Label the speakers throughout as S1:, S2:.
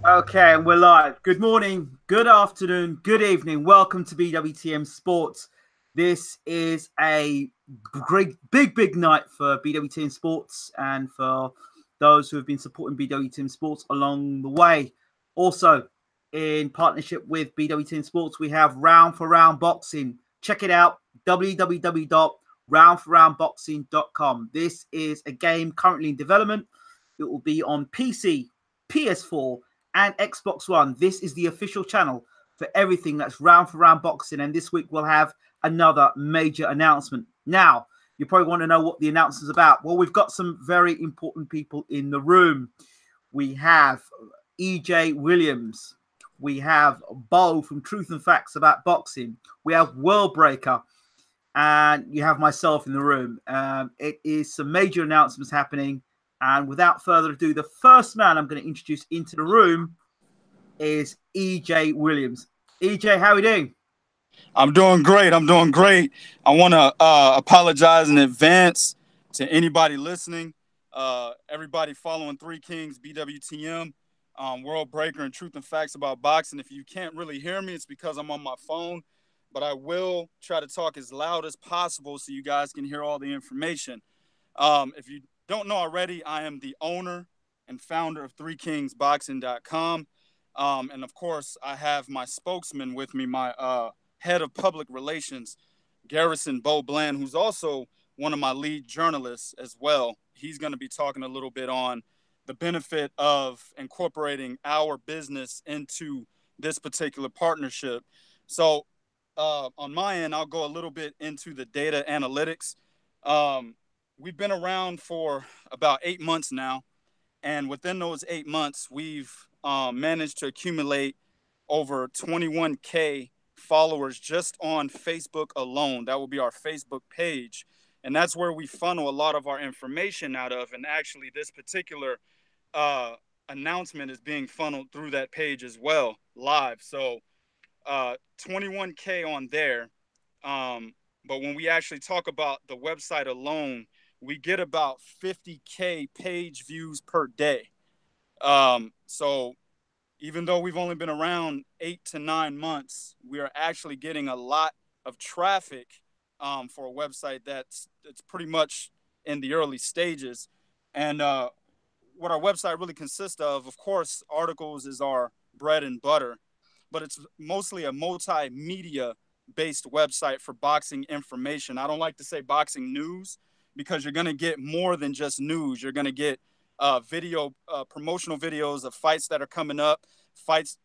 S1: Okay, and we're live. Good morning, good afternoon, good evening. Welcome to Bwtm Sports. This is a great, big night for Bwtm Sports and for those who have been supporting Bwtm Sports along the way. Also, in partnership with Bwtm Sports, we have Round for Round Boxing. Check it out, www.roundforroundboxing.com. This is a game currently in development. It will be on PC, PS4, and Xbox One. This is the official channel for everything that's round for round boxing. And this week we'll have another major announcement. Now, you probably want to know what the announcement's about. Well, we've got some very important people in the room. We have EJ Williams. We have Bo from Truth and Facts About Boxing. We have World Breaker. And you have myself in the room. It is some major announcements happening. And without further ado, the first man I'm going to introduce into the room is EJ Williams. EJ, how are you doing?
S2: I'm doing great. I'm doing great. I want to apologize in advance to anybody listening, everybody following Three Kings, BWTM, World Breaker, and Truth and Facts About Boxing. If you can't really hear me, it's because I'm on my phone, but I will try to talk as loud as possible so you guys can hear all the information. If you don't know already, I am the owner and founder of 3KingsBoxing.com. And of course, I have my spokesman with me, my head of public relations, Garrison Bo Bland, who's also one of my lead journalists as well. He's going to be talking a little bit on the benefit of incorporating our business into this particular partnership. So, on my end, I'll go a little bit into the data analytics. We've been around for about 8 months now. And within those 8 months, we've managed to accumulate over 21K followers just on Facebook alone. That will be our Facebook page. And that's where we funnel a lot of our information out of. And actually, this particular uh, announcement is being funneled through that page as well, live. So 21K on there. But when we actually talk about the website alone, we get about 50K page views per day. So even though we've only been around 8 to 9 months, we are actually getting a lot of traffic for a website that's pretty much in the early stages. And what our website really consists of course, articles is our bread and butter, but it's mostly a multimedia based website for boxing information. I don't like to say boxing news because you're going to get more than just news. You're going to get promotional videos of fights that are coming up, fighters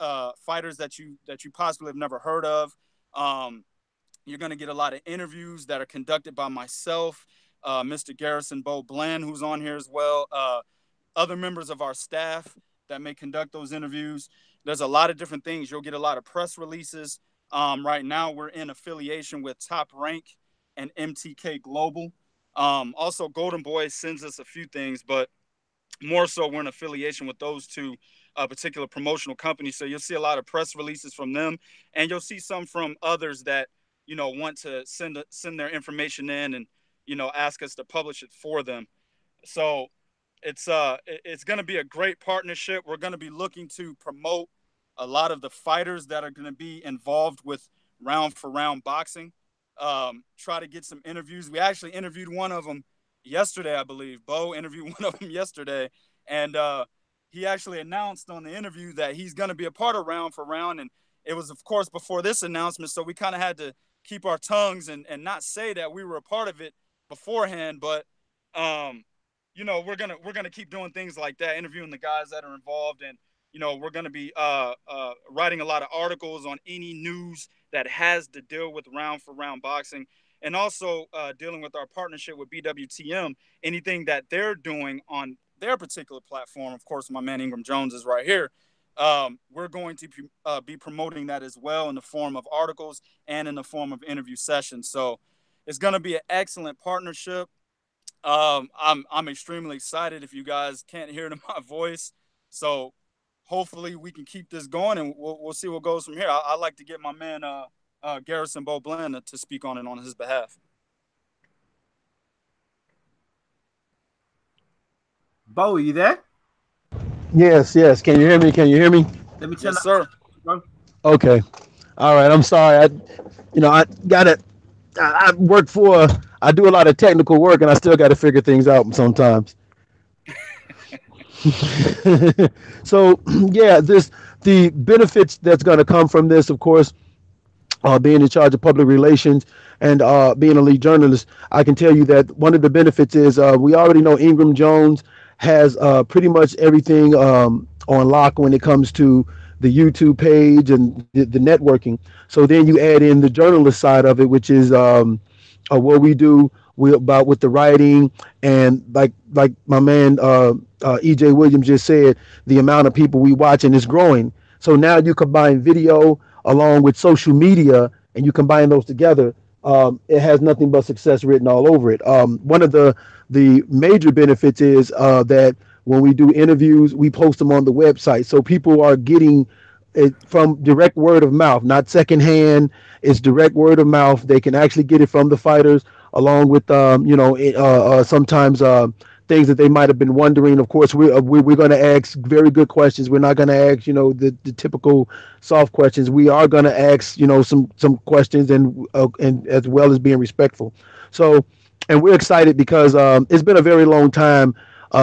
S2: that you possibly have never heard of. You're going to get a lot of interviews that are conducted by myself, Mr. Garrison Bo Bland, who's on here as well, other members of our staff that may conduct those interviews. There's a lot of different things. You'll get a lot of press releases. Right now, we're in affiliation with Top Rank and MTK Global. Also, Golden Boy sends us a few things, but more so we're in affiliation with those two particular promotional companies. So you'll see a lot of press releases from them, and you'll see some from others that want to send their information in and ask us to publish it for them. So it's going to be a great partnership. We're going to be looking to promote a lot of the fighters that are going to be involved with round for round boxing. Try to get some interviews. We actually interviewed one of them yesterday, I believe. Bo interviewed one of them yesterday, and he actually announced on the interview that he's going to be a part of round for round. And it was, of course, before this announcement, so we kind of had to keep our tongues and not say that we were a part of it beforehand. But we're gonna keep doing things like that, interviewing the guys that are involved, and we're gonna be writing a lot of articles on any news that has to deal with round for round boxing, and also dealing with our partnership with BWTM, anything that they're doing on their particular platform. Of course, my man Ingram Jones is right here. We're going to be promoting that as well in the form of articles and in the form of interview sessions. So it's going to be an excellent partnership. I'm extremely excited. If you guys can't hear it in my voice, so hopefully we can keep this going, and we'll see what goes from here. I'd like to get my man Garrison Bo Bland to speak on it on his behalf.
S1: Bo, are you there?
S3: Yes, yes. Can you hear me? Can you hear me?
S1: Let me turn
S2: Yes,
S1: that,
S2: sir.
S1: bro.
S3: Okay. All right. I'm sorry. I got to. I work for. I do a lot of technical work, and I still got to figure things out sometimes. So yeah, the benefits that's going to come from this, of course, being in charge of public relations and being a lead journalist, I can tell you that one of the benefits is we already know Ingram Jones has pretty much everything on lock when it comes to the YouTube page and the networking. So then you add in the journalist side of it, which is what we do about with the writing and like my man EJ Williams just said, the amount of people we watch and is growing. So now you combine video along with social media and you combine those together, it has nothing but success written all over it. One of the major benefits is that when we do interviews, we post them on the website, so people are getting it from direct word of mouth, not secondhand. It's direct word of mouth. They can actually get it from the fighters, along with sometimes things that they might have been wondering. Of course, we're going to ask very good questions. We're not going to ask the typical soft questions. We are going to ask some questions and as well as being respectful. So, and we're excited because it's been a very long time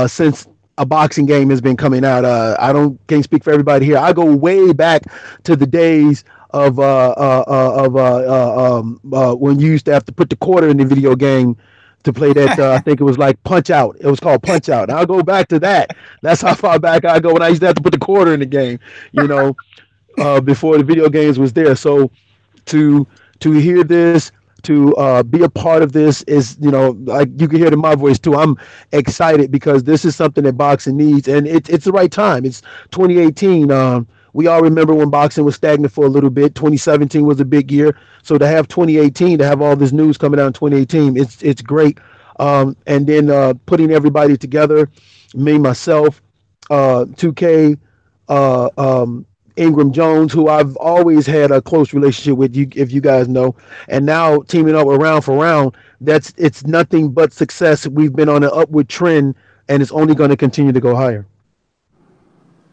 S3: since a boxing game has been coming out. I don't can't speak for everybody here. I go way back to the days of when you used to have to put the quarter in the video game to play that. I think it was like Punch Out. It was called Punch Out. And I'll go back to that. That's how far back I go when I used to have to put the quarter in the game. You know, before the video games was there. So to hear this, to be a part of this is, like you can hear it in my voice too. I'm excited because this is something that boxing needs, and it's the right time. It's 2018. We all remember when boxing was stagnant for a little bit. 2017 was a big year, so to have 2018, to have all this news coming out in 2018, it's great. And then putting everybody together, me, myself, 2K, Ingram Jones, who I've always had a close relationship with, you if you guys know, and now teaming up around for round, it's nothing but success. We've been on an upward trend, and it's only going to continue to go higher.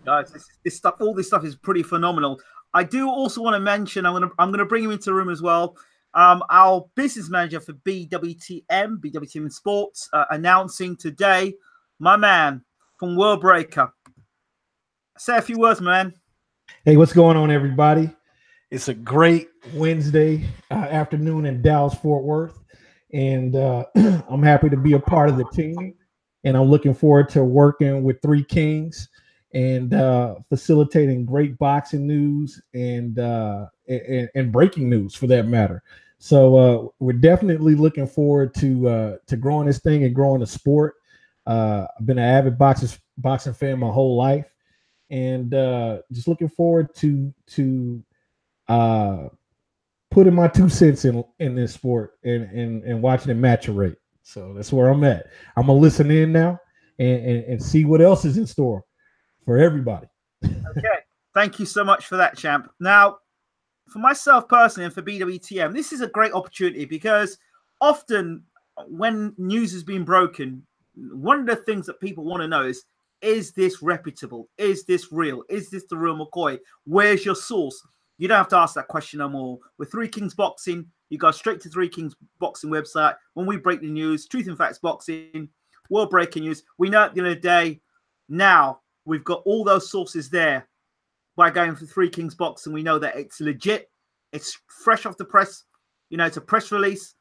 S1: Guys, this stuff, all this stuff is pretty phenomenal. I do also want to mention, I'm gonna bring him into the room as well. Our business manager for BWTM Sports, announcing today, my man from World Breaker. Say a few words, man.
S4: Hey, what's going on, everybody? It's a great Wednesday afternoon in Dallas, Fort Worth, and I'm happy to be a part of the team. And I'm looking forward to working with Three Kings and facilitating great boxing news and breaking news for that matter. So we're definitely looking forward to growing this thing and growing the sport. I've been an avid boxing fan my whole life, and just looking forward to uh, putting my 2 cents in this sport and watching it maturate. So that's where I'm at. I'm gonna listen in now and see what else is in store for everybody.
S1: Okay, thank you so much for that, champ. Now, for myself personally and for BWTM, this is a great opportunity because often when news has been broken, one of the things that people want to know is this reputable? Is this real? Is this the real McCoy? Where's your source? You don't have to ask that question no more. With Three Kings Boxing, you go straight to Three Kings Boxing website. When we break the news, Truth and Facts Boxing, World Breaking News, we know at the end of the day, now we've got all those sources there. By going for Three Kings Boxing, we know that it's legit. It's fresh off the press. It's a press release.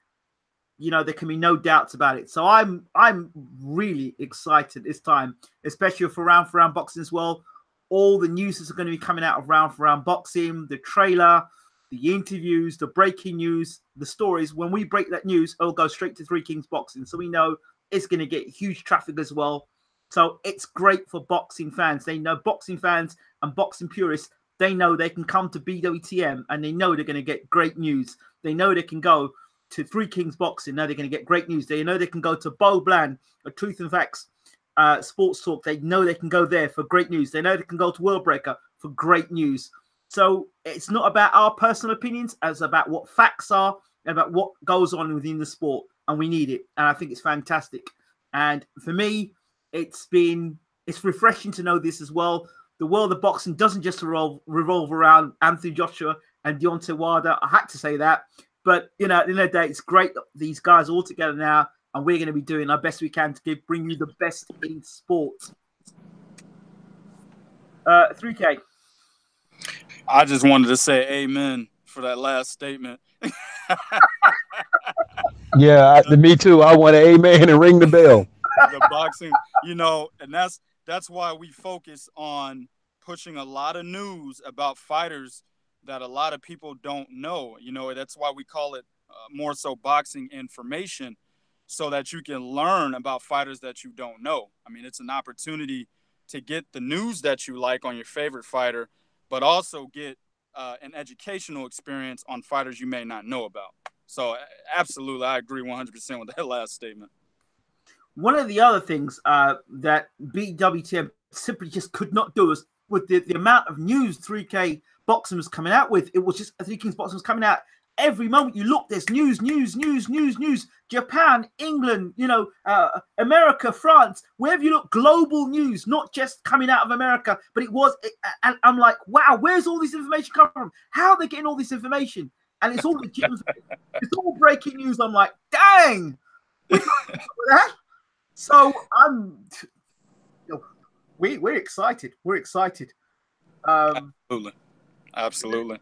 S1: There can be no doubts about it. So I'm really excited this time, especially for round boxing as well. All the news that's going to be coming out of round for round boxing, the trailer, the interviews, the breaking news, the stories. When we break that news, it'll go straight to Three Kings Boxing. So we know it's going to get huge traffic as well. So it's great for boxing fans. They know boxing fans and boxing purists, they know they can come to BWTM and they know they're going to get great news. They know they can go to Three Kings Boxing. Now they're going to get great news. They know they can go to Bo Bland, a Truth and Facts Sports Talk. They know they can go there for great news. They know they can go to World Breaker for great news. So it's not about our personal opinions, it's about what facts are and about what goes on within the sport. And we need it. And I think it's fantastic. And for me, it's been it's refreshing to know this as well. The world of boxing doesn't just revolve around Anthony Joshua and Deontay Wilder. I had to say that. But, you know, at the end of the day, it's great that these guys are all together now, and we're going to be doing our best we can to bring you the best in sport. 3K.
S2: I just wanted to say amen for that last statement.
S3: Yeah, me too. I want an amen and ring the bell.
S2: The boxing, you know, and that's why we focus on pushing a lot of news about fighters that a lot of people don't know. You know, that's why we call it more so boxing information, so that you can learn about fighters that you don't know. I mean, it's an opportunity to get the news that you like on your favorite fighter, but also get an educational experience on fighters you may not know about. So absolutely, I agree 100% with that last statement.
S1: One of the other things that Bwtm simply just could not do is with the amount of news 3K Boxing was coming out with. It was just 3 Kings Boxing was coming out every moment you look. There's news. Japan, England, you know, America, France. Wherever you look, global news, not just coming out of America. But it was, and I'm like, wow, where's all this information coming from? How are they getting all this information? And it's all legit. It's all breaking news. I'm like, dang. So we're excited. We're excited.
S2: Absolutely.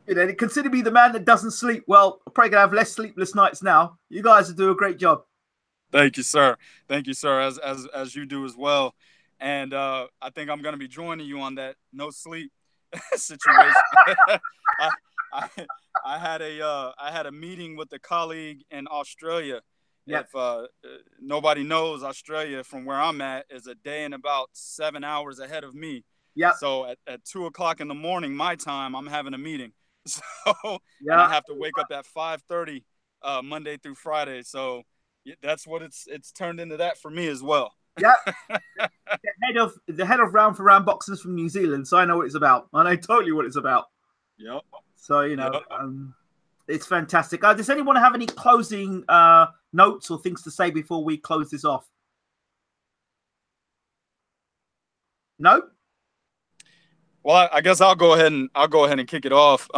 S1: You know, consider me the man that doesn't sleep. Well, I'm probably gonna have less sleepless nights now. You guys do a great job.
S2: Thank you, sir. Thank you, sir. As you do as well. And I think I'm gonna be joining you on that no sleep situation. I had a meeting with a colleague in Australia. Yep. If nobody knows, Australia from where I'm at is a day and about 7 hours ahead of me.
S1: Yeah.
S2: So at 2 o'clock in the morning, my time, I'm having a meeting. So and I have to wake up at 5:30 Monday through Friday. So that's what it's turned into that for me as well.
S1: Yeah. the head of round for round boxing from New Zealand, so I know what it's about. I know totally what it's about.
S2: Yep.
S1: So you know, it's fantastic. Does anyone have any closing notes or things to say before we close this off? No.
S2: Well, I guess I'll go ahead and kick it off.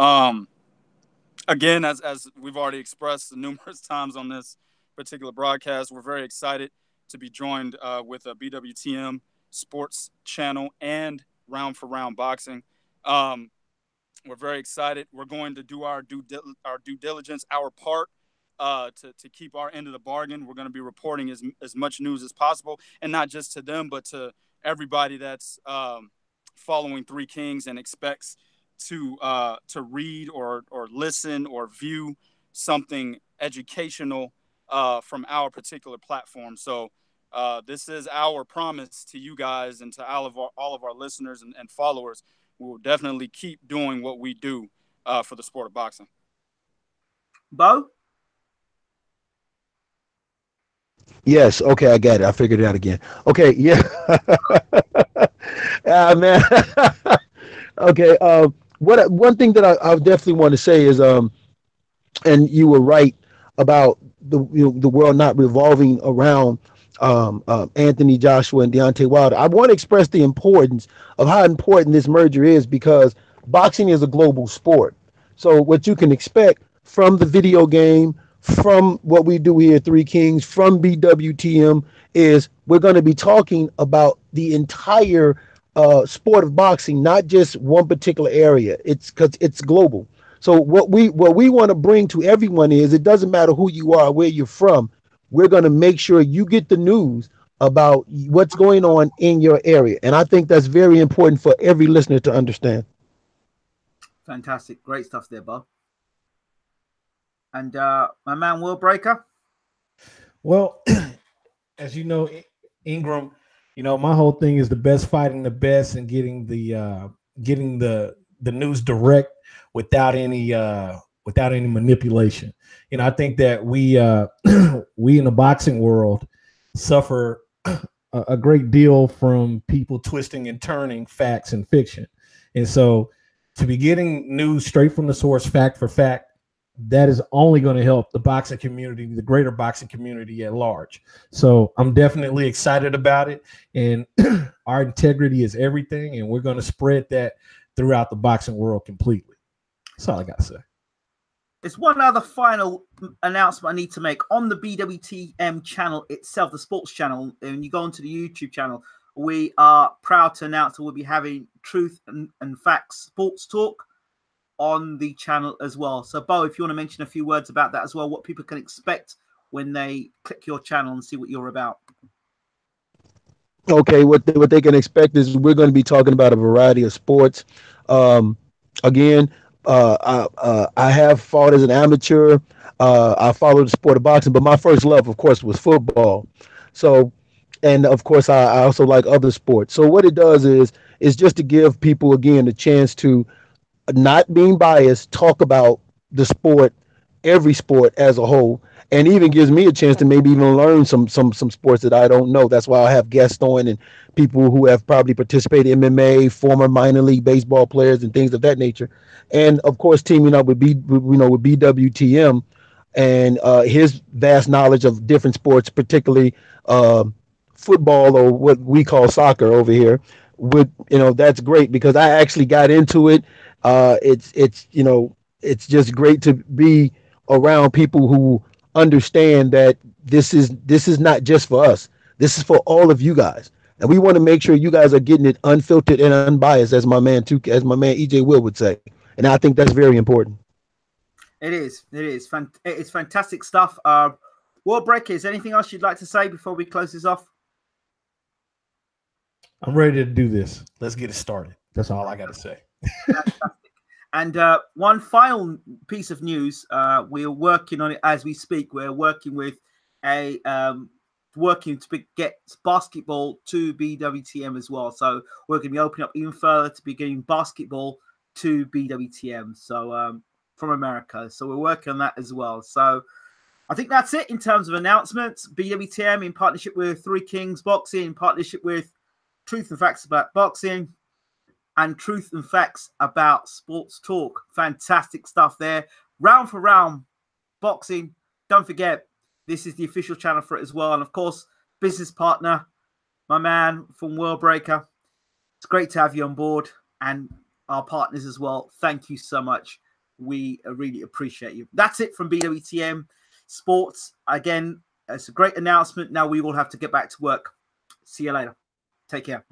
S2: Again, as we've already expressed numerous times on this particular broadcast, we're very excited to be joined with a Bwtm Sports Channel and Round for Round Boxing. We're very excited. We're going to do our due diligence, our part, to keep our end of the bargain. We're going to be reporting as much news as possible, and not just to them, but to everybody that's following 3 Kings and expects to read or listen or view something educational from our particular platform. So this is our promise to you guys and to all of our listeners and followers. We will definitely keep doing what we do for the sport of boxing.
S1: Bo?
S3: Yes. Okay, I got it. I figured it out again. Okay. Yeah. Man. Okay. One thing that I definitely want to say is, and you were right about the world not revolving around Anthony Joshua and Deontay Wilder. I want to express the importance of how important this merger is, because boxing is a global sport. So what you can expect from the video game, from what we do here at 3 Kings, from Bwtm, is we're going to be talking about the entire sport of boxing, not just one particular area. It's because it's global. So what we want to bring to everyone is, it doesn't matter who you are, where you're from. We're going to make sure you get the news about what's going on in your area. And I think that's very important for every listener to understand.
S1: Fantastic. Great stuff there, Bob. And my man, Will Breaker.
S4: Well, as you know, Ingram, you know, my whole thing is the best fighting the best and getting the news direct without any manipulation. You know, I think that we in the boxing world suffer a great deal from people twisting and turning facts and fiction. And so to be getting news straight from the source, fact for fact, that is only going to help the boxing community, the greater boxing community at large. So I'm definitely excited about it. And our integrity is everything. And we're going to spread that throughout the boxing world completely. That's all I got to say.
S1: There's one other final announcement I need to make on the BWTM channel itself, the sports channel. And you go onto the YouTube channel, we are proud to announce that we'll be having Truth and Facts Sports Talk on the channel as well. So, Bo, if you want to mention a few words about that as well, what people can expect when they click your channel and see what you're about.
S3: Okay, what they can expect is we're going to be talking about a variety of sports. Again, I have fought as an amateur. I followed the sport of boxing, but my first love, of course, was football. So, and of course, I also like other sports. So what it does is just to give people, again, a chance to, not being biased, talk about the sport, every sport as a whole, and even gives me a chance to maybe even learn some sports that I don't know. That's why I have guests on and people who have probably participated in MMA, former minor league baseball players, and things of that nature. And of course, teaming up with with Bwtm and his vast knowledge of different sports, particularly football, or what we call soccer over here. That's great because I actually got into it. It's just great to be around people who understand that this is not just for us. This is for all of you guys, and we want to make sure you guys are getting it unfiltered and unbiased, as my man EJ Will would say. And I think that's very important.
S1: It is. It's fantastic stuff. World Breaker, is there anything else you'd like to say before we close this off?
S4: I'm ready to do this. Let's get it started. That's all I got to say.
S1: And one final piece of news, we're working on it as we speak. We're working with working to get basketball to BWTM as well. So we're going to be opening up even further to be getting basketball to BWTM. So from America. So we're working on that as well. So I think that's it in terms of announcements. BWTM in partnership with 3 Kings Boxing, in partnership with Truth and Facts About Boxing, and Truth and Facts About Sports Talk. Fantastic stuff there. Round for round boxing. Don't forget, this is the official channel for it as well. And of course, business partner, my man from World Breaker. It's great to have you on board, and our partners as well. Thank you so much. We really appreciate you. That's it from BWTM Sports. Again, it's a great announcement. Now we will have to get back to work. See you later. Take care.